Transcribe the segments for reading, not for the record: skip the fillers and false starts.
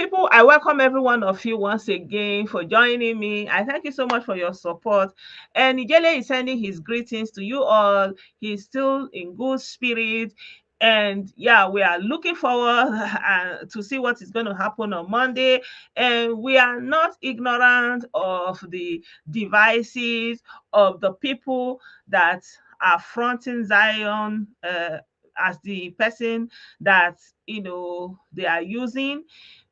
people, I welcome every one of you once again for joining me. I thank you so much for your support. And Ijele is sending his greetings to you all. He's still in good spirit. And yeah, we are looking forward to see what is going to happen on Monday. And we are not ignorant of the devices of the people that are fronting Zion as the person that they are using.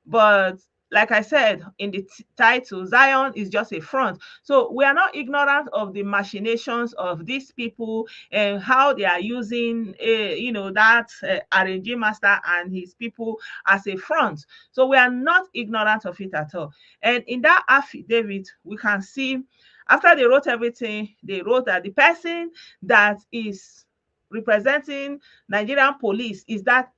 But like I said in the title, Zion is just a front. So we are not ignorant of the machinations of these people and how they are using, that RNG master and his people as a front. So we are not ignorant of it at all. And in that affidavit, we can see after they wrote everything, they wrote that the person that is representing Nigerian police is that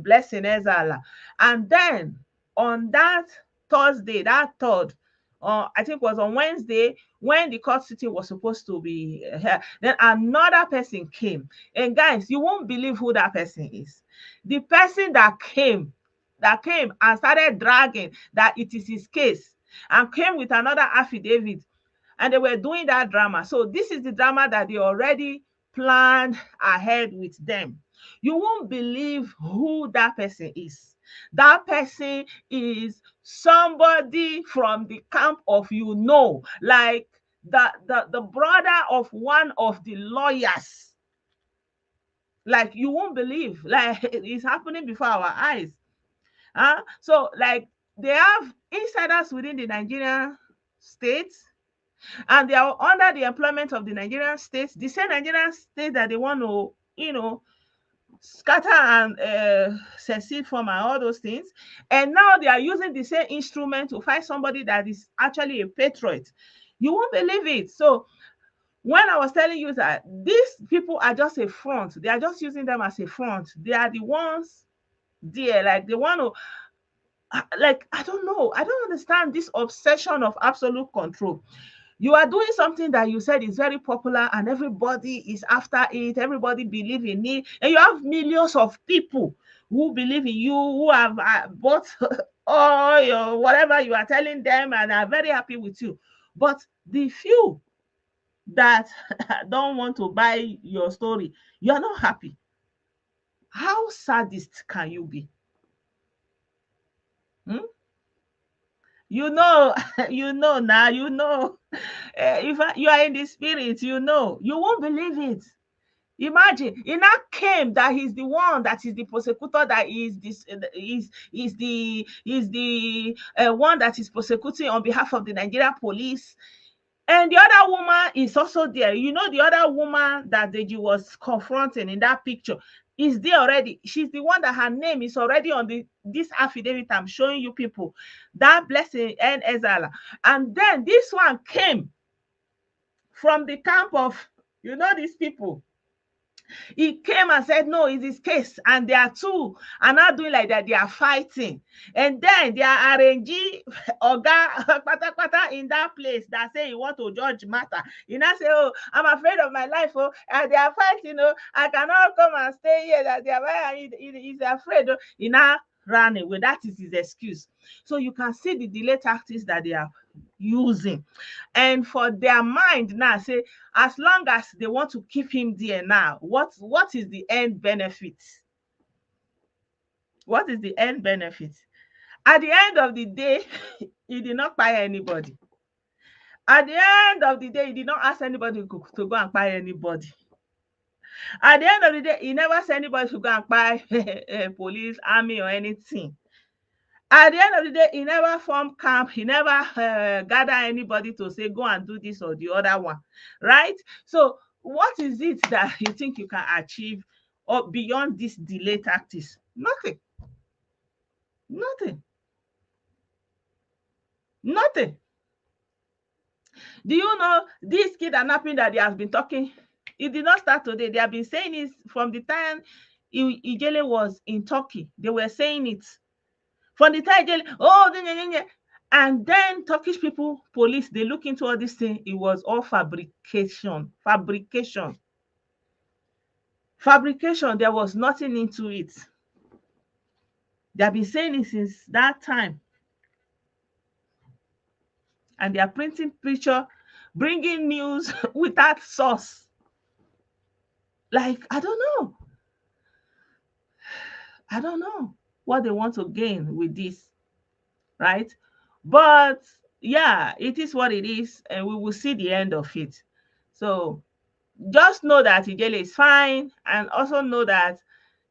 Blessing Ezala. And then on that Thursday, that third, I think was on Wednesday, when the court sitting was supposed to be here, then another person came. And guys, you won't believe who that person is. The person that came and started dragging that it is his case and came with another affidavit, and they were doing that drama. So this is the drama that they already planned ahead with them. You won't believe who that person is. That person is somebody from the camp of like the brother of one of the lawyers. Like you won't believe, like it's happening before our eyes. So like they have insiders within the Nigerian states, and they are under the employment of the Nigerian states, the same Nigerian state that they want to, scatter and secede from and all those things. And now they are using the same instrument to fight somebody that is actually a patriot. You won't believe it. So when I was telling you that these people are just a front, they are just using them as a front. They are the ones there, like they want to, like, I don't know. I don't understand this obsession of absolute control. You are doing something that you said is very popular and everybody is after it, everybody believe in it, and you have millions of people who believe in you, who have bought all your whatever you are telling them and are very happy with you. But the few that don't want to buy your story, you are not happy. How sadist can you be? Hmm? You know, now, if you are in the spirit, you won't believe it. Imagine, it now came that he's the one that is the prosecutor, that is this is the one that is prosecuting on behalf of the Nigeria police. And the other woman is also there. The other woman that Deji was confronting in that picture is there already. She's the one that her name is already on this affidavit I'm showing you people. That Blessing and Ezala. And then this one came from the camp of, these people. He came and said, no, it's his case. And they are two are not doing like that. They are fighting. And then there are RNG Oga Pata in that place that say he want to judge matter. He now say, oh, I'm afraid of my life. Oh, and they are fighting. I cannot come and stay here. That they are he's afraid. Oh. He now ran away. That is his excuse. So you can see the delay tactics that they are using. And for their mind now, say, as long as they want to keep him there now, what is the end benefit? What is the end benefit? At the end of the day, he did not buy anybody. At the end of the day, he did not ask anybody to go and buy anybody. At the end of the day, he never sent anybody to go and buy police, army, or anything. At the end of the day, he never formed camp. He never gather anybody to say, go and do this or the other one, right? So what is it that you think you can achieve or beyond this delay tactics? Nothing. Nothing. Nothing. Do you know this kidnapping that they have been talking? It did not start today. They have been saying it from the time Ijele was in Turkey. They were saying it. From the time and then Turkish people, police, they look into all this thing. It was all fabrication. There was nothing into it. They have been saying it since that time. and they are printing picture, bringing news without source. Like, I don't know what they want to gain with this, right? But yeah, it is what it is, and we will see the end of it. So just know that Ijele is fine, and also know that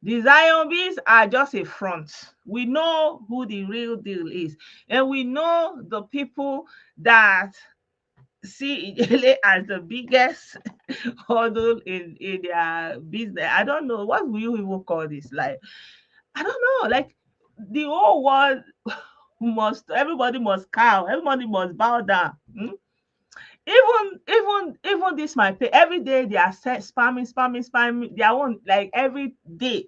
the Zion bees are just a front. We know who the real deal is, and we know the people that see Ijele as the biggest hurdle in their business. I don't know what will you even call this. Like, I don't know. Like, the whole world must, everybody must cow, everybody must bow down. Even this my pay every day they are spamming their own, like every day.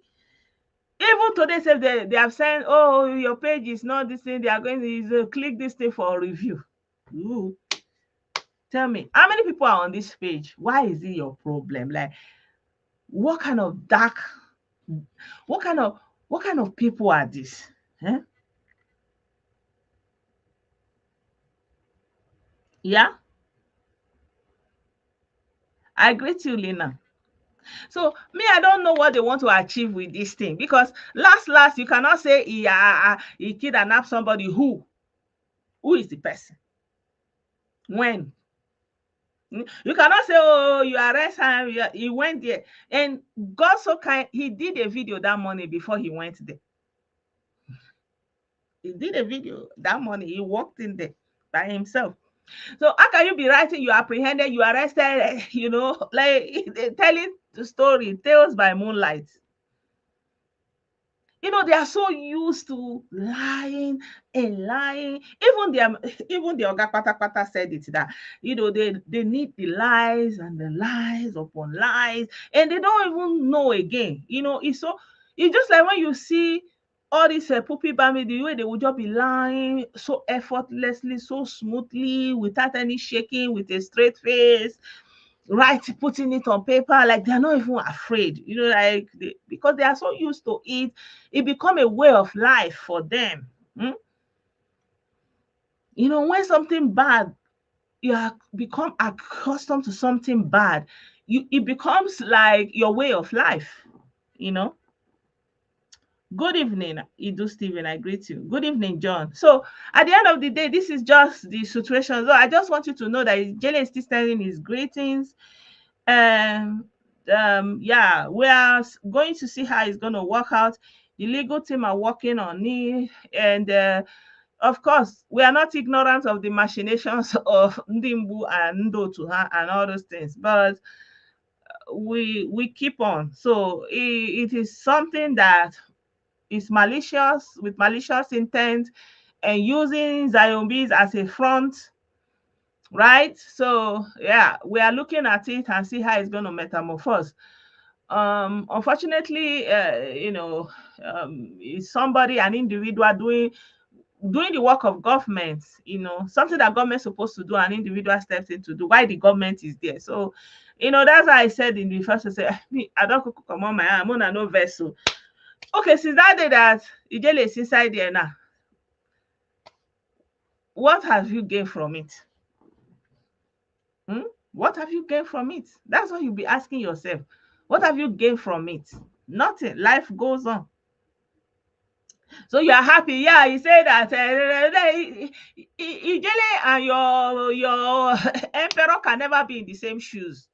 Even today say they have said, oh, your page is not this thing, they are going to click this thing for review. Ooh, tell me, how many people are on this page? Why is it your problem? Like, what kind of dark, what kind of what kind of people are this? Eh? Yeah, I agree to you, Lena. So me, I don't know what they want to achieve with this thing, because last you cannot say he kidnapped somebody. Who is the person? When? You cannot say, oh, you arrest him. He went there, and God so kind, he did a video that morning before he went there. He did a video that morning. He walked in there by himself. So how can you be writing you apprehended, you arrested, like telling the story, tales by moonlight? They are so used to lying and lying. Even the Oga Pata said it, that they need the lies and the lies upon lies, and they don't even know again. It's just like when you see all these poopy bammy, the way they would just be lying so effortlessly, so smoothly, without any shaking, with a straight face, right, putting it on paper, like they're not even afraid, like because they are so used to it become a way of life for them. Hmm? When something bad, you have become accustomed to something bad, it becomes like your way of life. you know Good evening, Idu Stephen. I greet you. Good evening, John. So at the end of the day, this is just the situation. So I just want you to know that Jalen is still sending his greetings. And yeah, we are going to see how it's going to work out. The legal team are working on it, and of course, we are not ignorant of the machinations of Ndimbu and Ndotuha and all those things, but we keep on. So it is something that is malicious, with malicious intent, and using zombies as a front, right? So yeah, we are looking at it and see how it's going to metamorphose. Unfortunately, is somebody, an individual doing the work of government, something that government is supposed to do, an individual steps in to do why the government is there. So that's why I said in the first, I said, me, I don't come on my arm, on no vessel. Okay, since that day that Ijele is inside there now, what have you gained from it? Hmm? What have you gained from it? That's what you'll be asking yourself. What have you gained from it? Nothing. Life goes on. So you are happy. Yeah, you say that Ijele and your emperor can never be in the same shoes,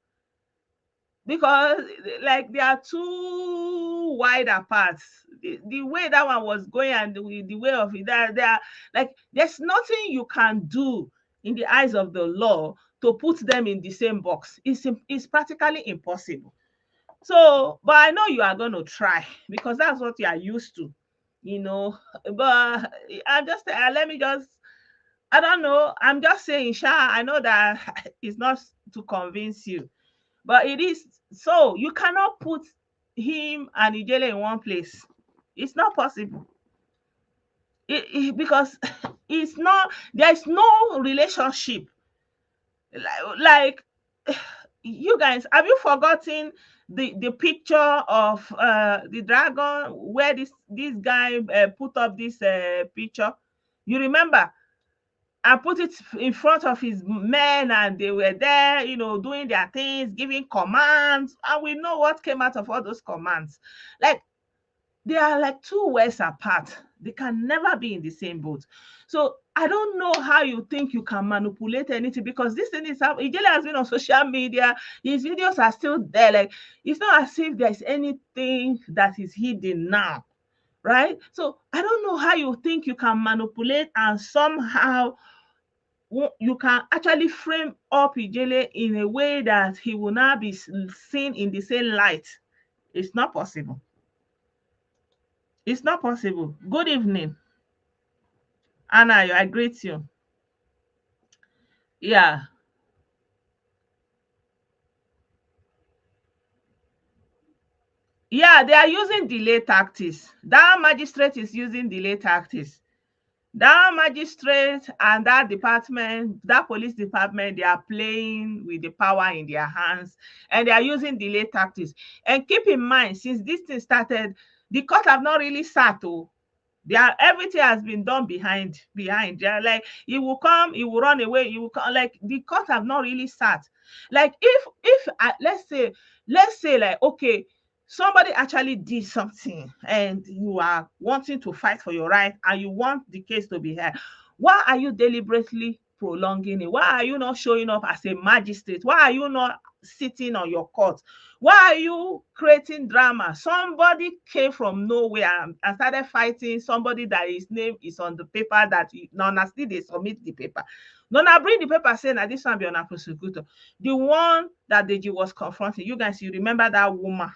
because like they are too wide apart. The way that one was going and the way of it, they are like, there's nothing you can do in the eyes of the law to put them in the same box. It's practically impossible. So, but I know you are going to try, because that's what you are used to, you know. But I'm just, let me just, I don't know. I'm just saying, Sha, I know that it's not to convince you, but it is. So you cannot put him and Ijele in one place. It's not possible. Because it's not, there's no relationship. Like you guys, have you forgotten the picture of the dragon, where this guy put up this picture? You remember? and put it in front of his men, and they were there, doing their things, giving commands, and we know what came out of all those commands. Like, they are like two worlds apart. They can never be in the same boat. So I don't know how you think you can manipulate anything, because this thing is how Ijele has been on social media. His videos are still there. Like, it's not as if there's anything that is hidden now, right? So I don't know how you think you can manipulate and somehow you can actually frame up Ijele in a way that he will now be seen in the same light. It's not possible. It's not possible. Good evening, Anna. I greet you. Yeah. Yeah, they are using delay tactics. That magistrate is using delay tactics. That magistrate and that department, that police department, they are playing with the power in their hands, and they are using delay tactics. And keep in mind, since this thing started, the court have not really sat. Oh, everything has been done behind. They're like, he will come, he will run away, he will come. Like, the court have not really sat. Like, if let's say like, okay, somebody actually did something and you are wanting to fight for your right and you want the case to be heard, why are you deliberately prolonging it? Why are you not showing up as a magistrate? Why are you not sitting on your court? Why are you creating drama? Somebody came from nowhere and started fighting somebody that his name is on the paper, that Nona still they submit the paper. Nona bring the paper saying that this one be on a prosecutor. The one that Deji was confronting, you guys, you remember that woman,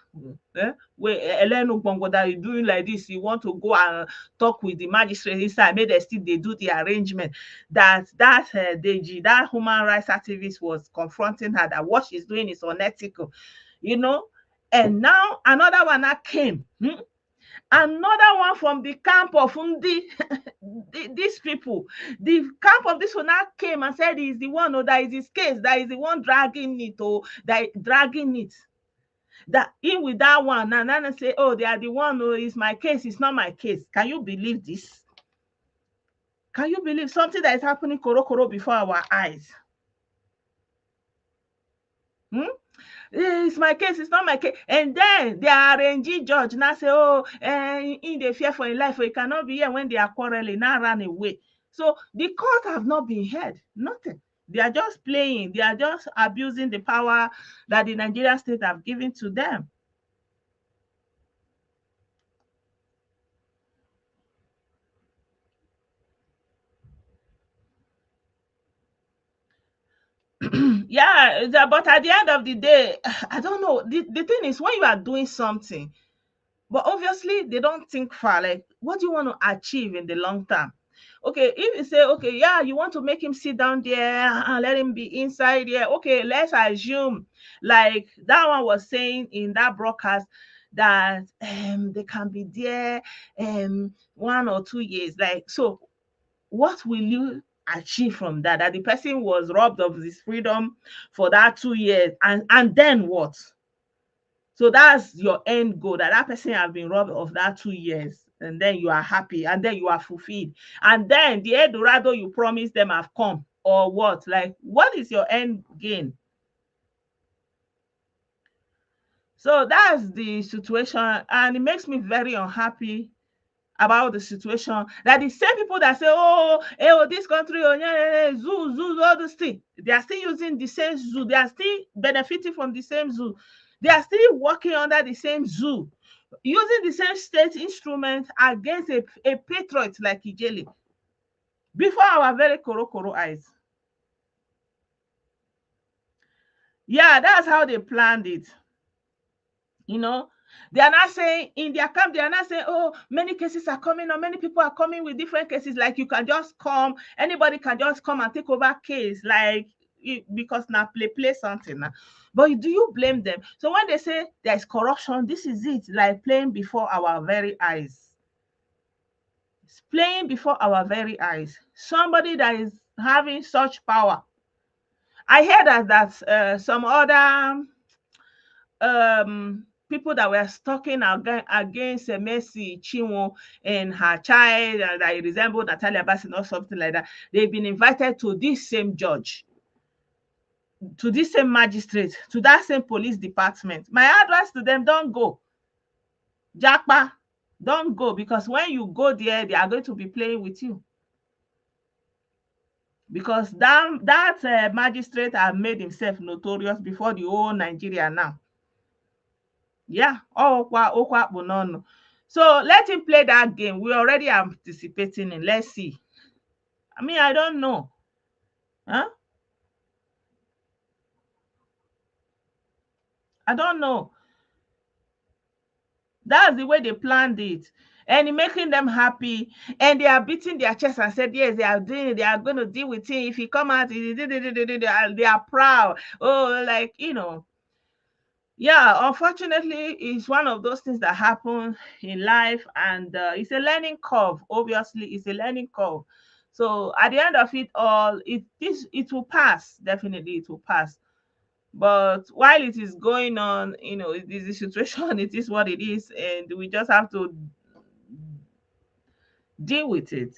where Elenu Bongo, that is doing like this, you want to go and talk with the magistrate inside, maybe they do the arrangement. That Deji, that human rights activist, was confronting her that what she's doing is unethical, you know. And now another one that came, another one from the camp of Ndi, these people, the camp of this one now came and said he's the one, or that is his case, that is the one dragging it, or that dragging it. That in with that one, and then say, oh, they are the one who is my case, it's not my case. Can you believe this? Can you believe something that is happening koro before our eyes? It's my case, it's not my case. And then the RNG judge now say, oh, in the fear for your life, or it cannot be here when they are quarreling, now run away. So the court have not been heard, nothing. They are just playing, they are just abusing the power that the Nigerian state have given to them. Yeah, but at the end of the day, I don't know. The thing is, when you are doing something, but obviously they don't think far, like, what do you want to achieve in the long term? Okay, if you say, okay, yeah, you want to make him sit down there and let him be inside there, okay, let's assume, like that one was saying in that broadcast, that they can be there 1 or 2 years. Like, so what will you achieve from that? That the person was robbed of his freedom for that 2 years, and then what? So that's your end goal, that that person has been robbed of that 2 years, and then you are happy, and then you are fulfilled, and then the Eldorado you promised them have come, or what? Like, what is your end gain? So that's the situation, and it makes me very unhappy about the situation, that the same people that say, oh, hey, oh, this country, oh, yeah, yeah, zoo, all this thing, they are still using the same zoo, they are still benefiting from the same zoo, they are still working under the same zoo, using the same state instrument against a patriot like Ijele before our very koro eyes. Yeah, that's how they planned it. You know, they are not saying in their camp, they are not saying, oh, many cases are coming, or many people are coming with different cases. Like, you can just come, anybody can just come and take over case, like, because now play something now. But do you blame them? So when they say there is corruption, this is it, like playing before our very eyes. It's playing before our very eyes. Somebody that is having such power. I heard that some other people that were stalking against Mercy Chinwo and her child that resembled Natalia Bassin or something like that, they've been invited to this same judge, to this same magistrate, to that same police department. My advice to them, don't go. Japa, don't go, because when you go there, they are going to be playing with you. Because that magistrate has made himself notorious before the whole Nigeria now. Yeah, okwa no. So let him play that game. We already are anticipating it. Let's see. I mean, I don't know. Huh? I don't know. That's the way they planned it. And making them happy. And they are beating their chest and said, yes, they are doing it. They are going to deal with him. If he come out, they are proud. Oh, like, yeah, unfortunately, it's one of those things that happen in life, and it's a learning curve. Obviously, it's a learning curve. So at the end of it all, it will pass. Definitely, it will pass. But while it is going on, it is the situation. It is what it is, and we just have to deal with it.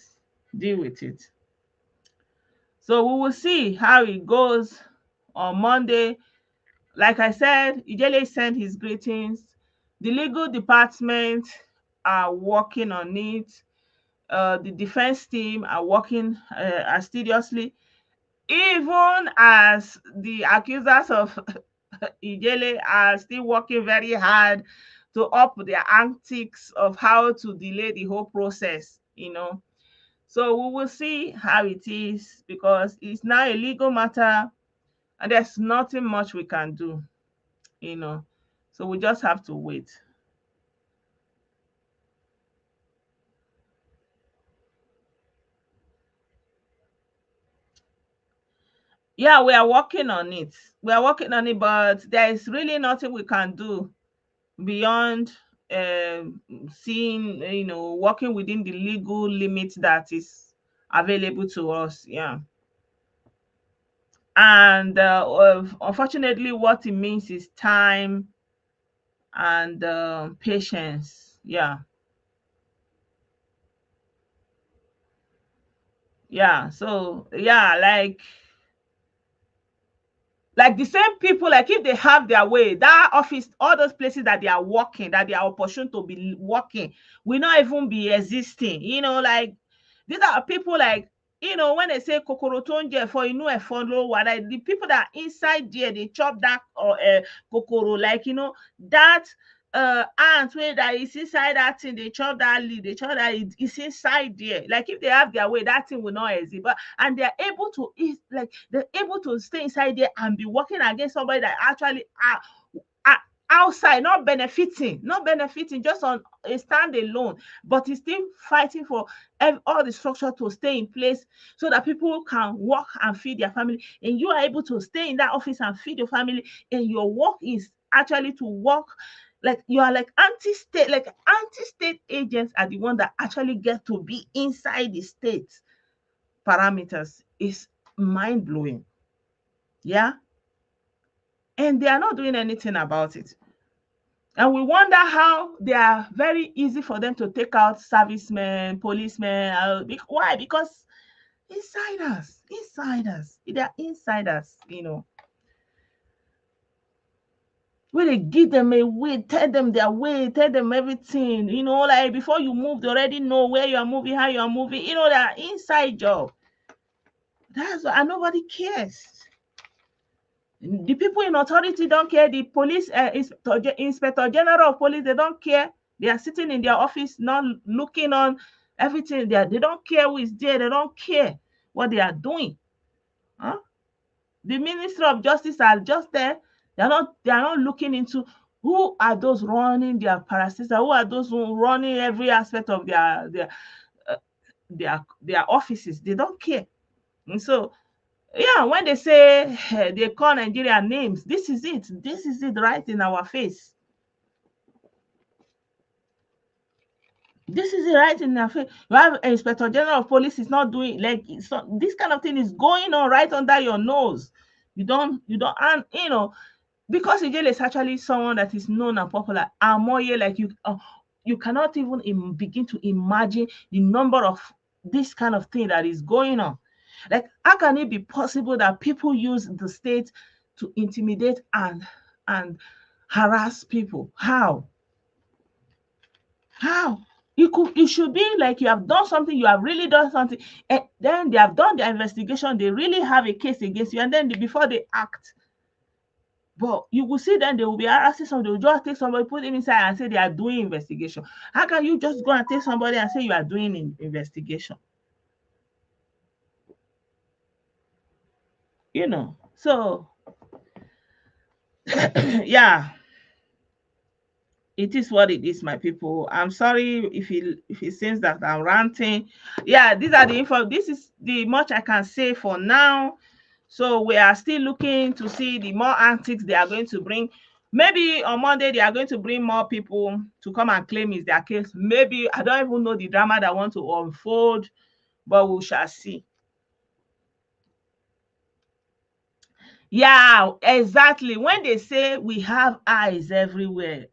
Deal with it. So we will see how it goes on Monday. Like I said, Ijele sent his greetings. The legal department are working on it. The defense team are working assiduously, even as the accusers of Ijele are still working very hard to up their antics of how to delay the whole process. So we will see how it is, because it's now a legal matter and there's nothing much we can do you know. So we just have to wait. Yeah, we are working on it. We are working on it, but there is really nothing we can do beyond seeing, working within the legal limits that is available to us. Yeah. And unfortunately, what it means is time and patience. Yeah. Yeah. So, yeah, like the same people, like if they have their way, that office, all those places that they are working, that they are opportune to be working, will not even be existing. Like these are people like, when they say kokoro tonje for follow what, like the people that are inside there, they chop that or kokoro, like that ant where that is inside that thing, they chop that lead, they chop that it's inside there. Like if they have their way, that thing will not exist. But and they're able to eat, like they're able to stay inside there and be working against somebody that actually are outside, not benefiting just on a stand alone, but he's still fighting for all the structure to stay in place so that people can work and feed their family, and you are able to stay in that office and feed your family, and your work is actually to work. Like you are like anti-state agents are the one that actually get to be inside the state parameters. Is mind-blowing. Yeah. And they are not doing anything about it. And we wonder how they are very easy for them to take out servicemen, policemen. Why? Because insiders, they're insiders. When they give them a way, tell them their way, tell them everything, like before you move, they already know where you are moving, how you are moving, that inside job. That's why, and nobody cares. The people in authority don't care. The police inspector general of police, they don't care. They are sitting in their office, not looking on everything there. They don't care who is there. They don't care what they are doing. Huh? The Ministry of Justice are just there. They are not looking into who are those running their parasita, who are those who running every aspect of uh, their offices. They don't care. And so, yeah, when they say they call Nigeria names, this is it. This is it right in our face. This is it right in our face. You have Inspector General of Police is not doing, like, this kind of thing is going on right under your nose. You don't, and because Ijele is actually someone that is known and popular. Amoye, like you cannot even begin to imagine the number of this kind of thing that is going on. Like, how can it be possible that people use the state to intimidate and harass people? How? You should be like you have done something, you have really done something, and then they have done their investigation, they really have a case against you, and then before they act. But you will see then they will be harassing somebody, they will just take somebody, put him inside and say they are doing investigation. How can you just go and take somebody and say you are doing investigation? So yeah, it is what it is, my people. I'm sorry if it seems that I'm ranting. Yeah, these are the info. This is the much I can say for now. So we are still looking to see the more antics they are going to bring. Maybe on Monday they are going to bring more people to come and claim it's their case. Maybe I don't even know the drama that want to unfold, but we shall see. Yeah, exactly. When they say we have eyes everywhere,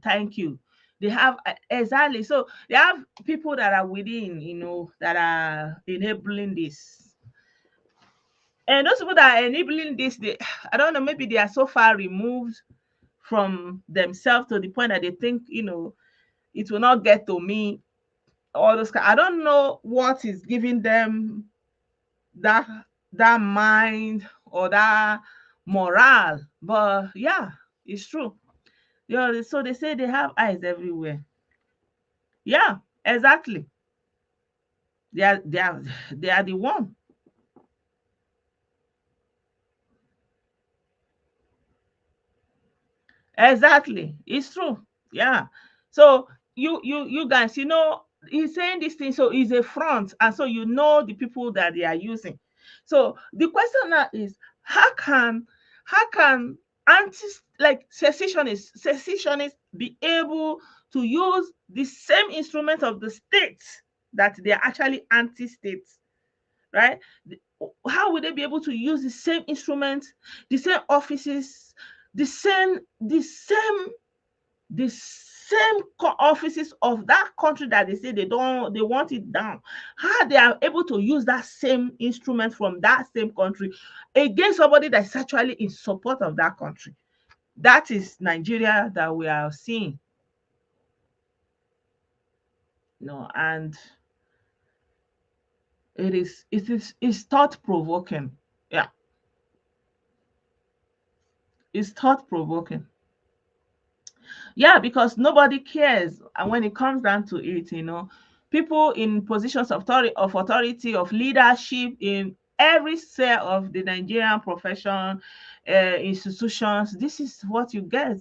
thank you. They have exactly. So they have people that are within, that are enabling this. And those people that are enabling this, they, I don't know, maybe they are so far removed from themselves to the point that they think, it will not get to me. All those, I don't know what is giving them that that mind or that morale, but yeah, it's true. So they say they have eyes everywhere. Yeah, exactly. They are the one. Exactly. It's true. Yeah. So you guys, he's saying this thing, so he's a front, and so the people that they are using. So the question now is, how can anti like secessionists be able to use the same instrument of the state that they are actually anti-state, right? How would they be able to use the same instruments, the same offices, the same offices of that country that they say they want it down? How they are able to use that same instrument from that same country against somebody that's actually in support of that country? That is Nigeria that we are seeing. And it's thought provoking. Yeah, it's thought provoking. Yeah, because nobody cares. And when it comes down to it, people in positions of authority, of leadership in every sphere of the Nigerian profession, institutions, this is what you get.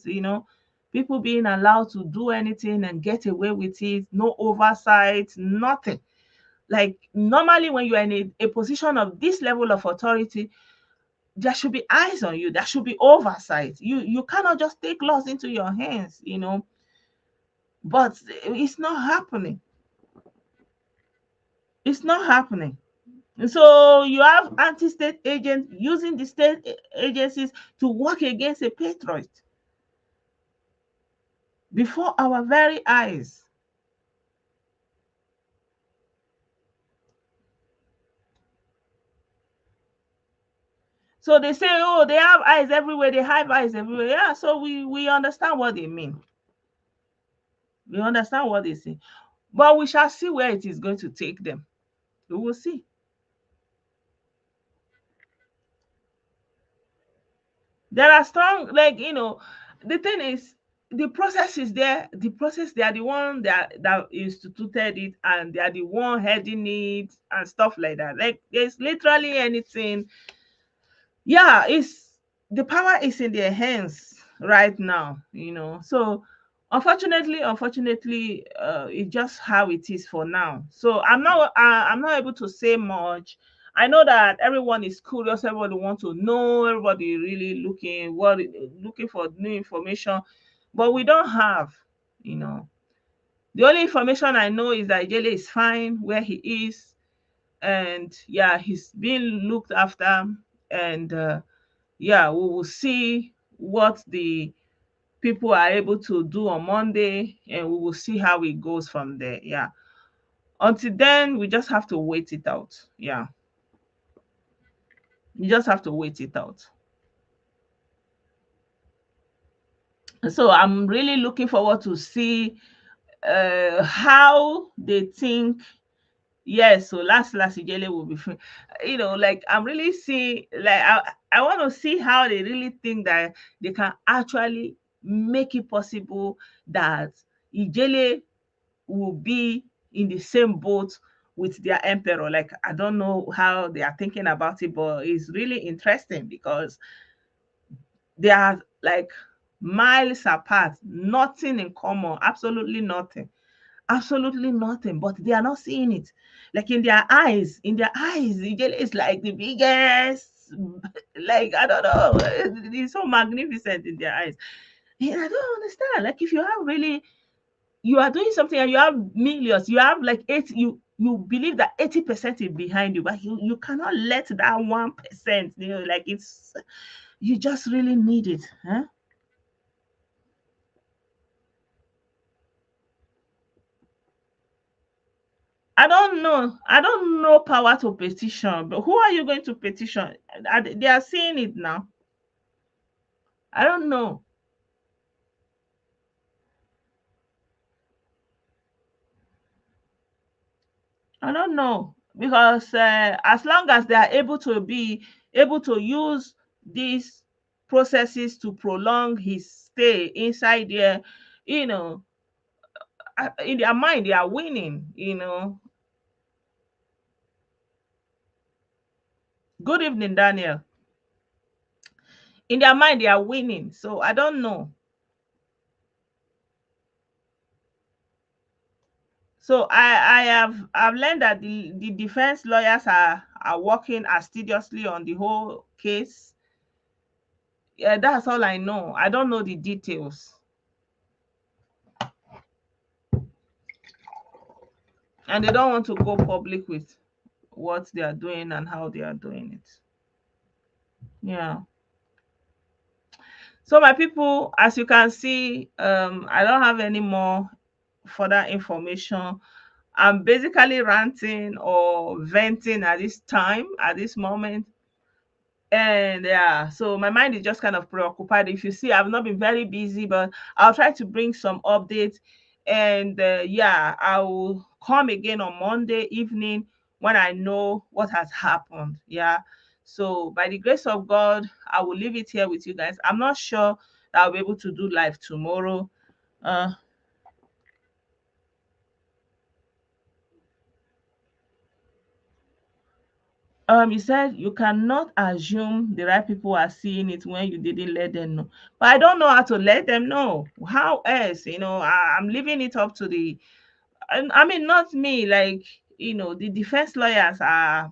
People being allowed to do anything and get away with it, no oversight, nothing. Like, normally when you are in a position of this level of authority, there should be eyes on you, there should be oversight. You cannot just take laws into your hands. But it's not happening. It's not happening. And so you have anti-state agents using the state agencies to work against a patriot before our very eyes. So they say, oh, they have eyes everywhere, they have eyes everywhere. Yeah, so we understand what they mean. We understand what they say. But we shall see where it is going to take them. We will see. There are strong, like, the thing is, the process is there. The process, they are the one that instituted it, and they are the one heading it and stuff like that. Like, there's literally anything. Yeah, it's the power is in their hands right now. So unfortunately, it's just how it is for now. So I'm not able to say much. I know that everyone is curious, everybody wants to know, everybody really looking for new information, but we don't have. you know the only information I know is that Ijele is fine where he is, and yeah, he's being looked after. And yeah, we will see what the people are able to do on Monday, and we will see how it goes from there. Yeah. Until then, we just have to wait it out. Yeah. You just have to wait it out. So I'm really looking forward to see how they think. Yes, so last Ijele will be free. Like I'm really seeing, like I want to see how they really think that they can actually make it possible that Ijele will be in the same boat with their emperor. Like I don't know how they are thinking about it, but it's really interesting because they are like miles apart, nothing in common, absolutely nothing, but they are not seeing it. Like in their eyes, Ijele is like the biggest, like I don't know, it's so magnificent in their eyes. And I don't understand. Like if you have really, you are doing something and you have millions, you have like eight, you believe that 80% is behind you, but you cannot let that 1%, like it's, you just really need it, huh? I don't know power to petition, but who are you going to petition? They are seeing it now. I don't know. I don't know because as long as they are able to use these processes to prolong his stay inside there, you know, in their mind they are winning. Good evening, Daniel. In their mind they are winning. So I don't know. So I've learned that the defense lawyers are working assiduously on the whole case. Yeah, that's all I know. I don't know the details. And they don't want to go public with what they are doing and how they are doing it. Yeah. So my people, as you can see, I don't have any more further information. I'm basically ranting or venting at this time, at this moment. And yeah, so my mind is just kind of preoccupied. If you see, I've not been very busy, but I'll try to bring some updates. And yeah, I will come again on Monday evening when I know what has happened. Yeah. So by the grace of God, I will leave it here with you guys. I'm not sure that I'll be able to do live tomorrow. Uh, you said you cannot assume the right people are seeing it when you didn't let them know. But I don't know how to let them know. How else? I'm leaving it up to the. I mean, not me. Like the defense lawyers are,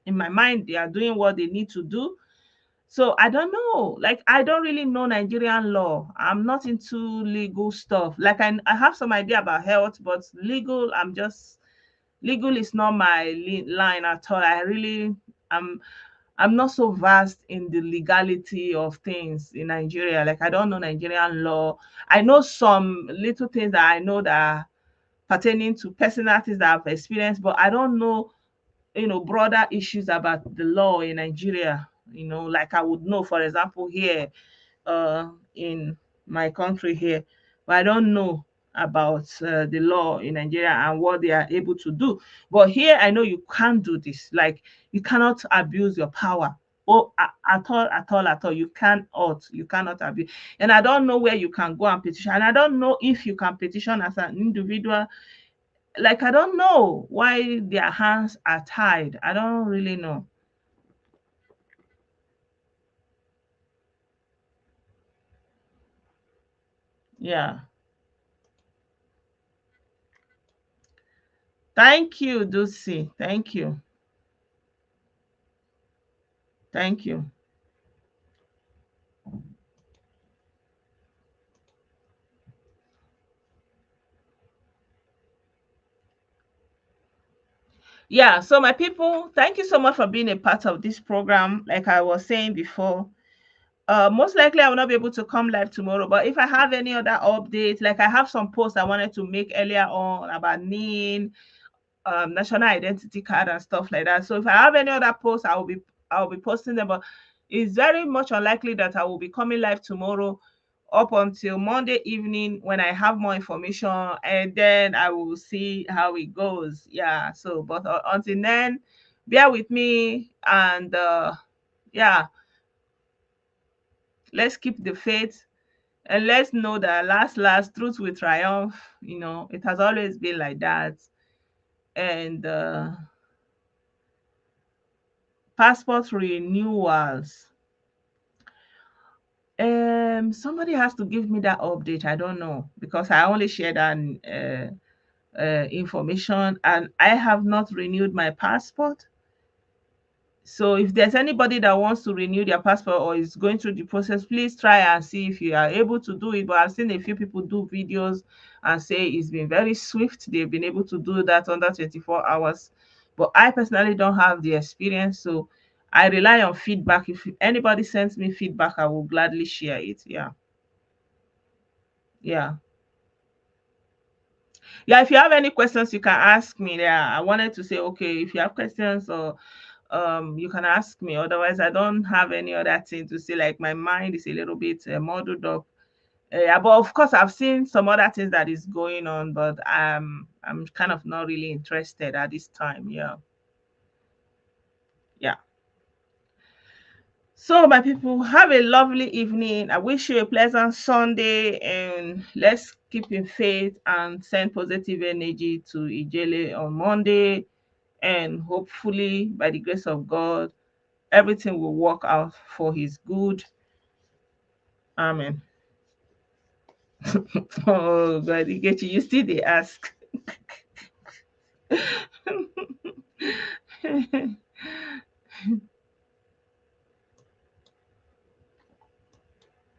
in my mind, they are doing what they need to do. So I don't know. Like I don't really know Nigerian law. I'm not into legal stuff. Like I have some idea about health, but legal is not my line at all. I'm I'm not so vast in the legality of things in Nigeria. Like I don't know Nigerian law. I know some little things that I know that are pertaining to personal things that I've experienced, but I don't know, broader issues about the law in Nigeria. Like I would know, for example, here in my country here, but I don't know about the law in Nigeria and what they are able to do. But here, I know you can't do this. Like you cannot abuse your power. Oh, at all, at all, at all. You cannot abuse. And I don't know where you can go and petition. And I don't know if you can petition as an individual. Like I don't know why their hands are tied. I don't really know. Yeah. Thank you, Ducey. Thank you. Thank you. Yeah, so my people, thank you so much for being a part of this program. Like I was saying before, Most likely I will not be able to come live tomorrow, but if I have any other updates, like I have some posts I wanted to make earlier on about NIN, national identity card and stuff like that. So if I have any other posts, I'll be posting them. But it's very much unlikely that I will be coming live tomorrow up until Monday evening when I have more information, and then I will see how it goes. Yeah. So, but until then, bear with me, and yeah, let's keep the faith, and let's know that last truth will triumph. It has always been like that. And passport renewals. Somebody has to give me that update. I don't know, because I only shared an information, and I have not renewed my passport. So if there's anybody that wants to renew their passport or is going through the process, please try and see if you are able to do it. But I've seen a few people do videos and say it's been very swift. They've been able to do that under 24 hours. But I personally don't have the experience. So I rely on feedback. If anybody sends me feedback, I will gladly share it. Yeah. Yeah. Yeah. If you have any questions, you can ask me. Yeah. I wanted to say, okay, if you have questions, or you can ask me. Otherwise, I don't have any other thing to say. Like, my mind is a little bit muddled up. Yeah, but of course I've seen some other things that is going on, but I'm kind of not really interested at this time. Yeah. Yeah. So my people, have a lovely evening. I wish you a pleasant Sunday, and let's keep in faith and send positive energy to Ijele on Monday, and hopefully by the grace of God everything will work out for his good. Amen. Oh God, you get you still they ask.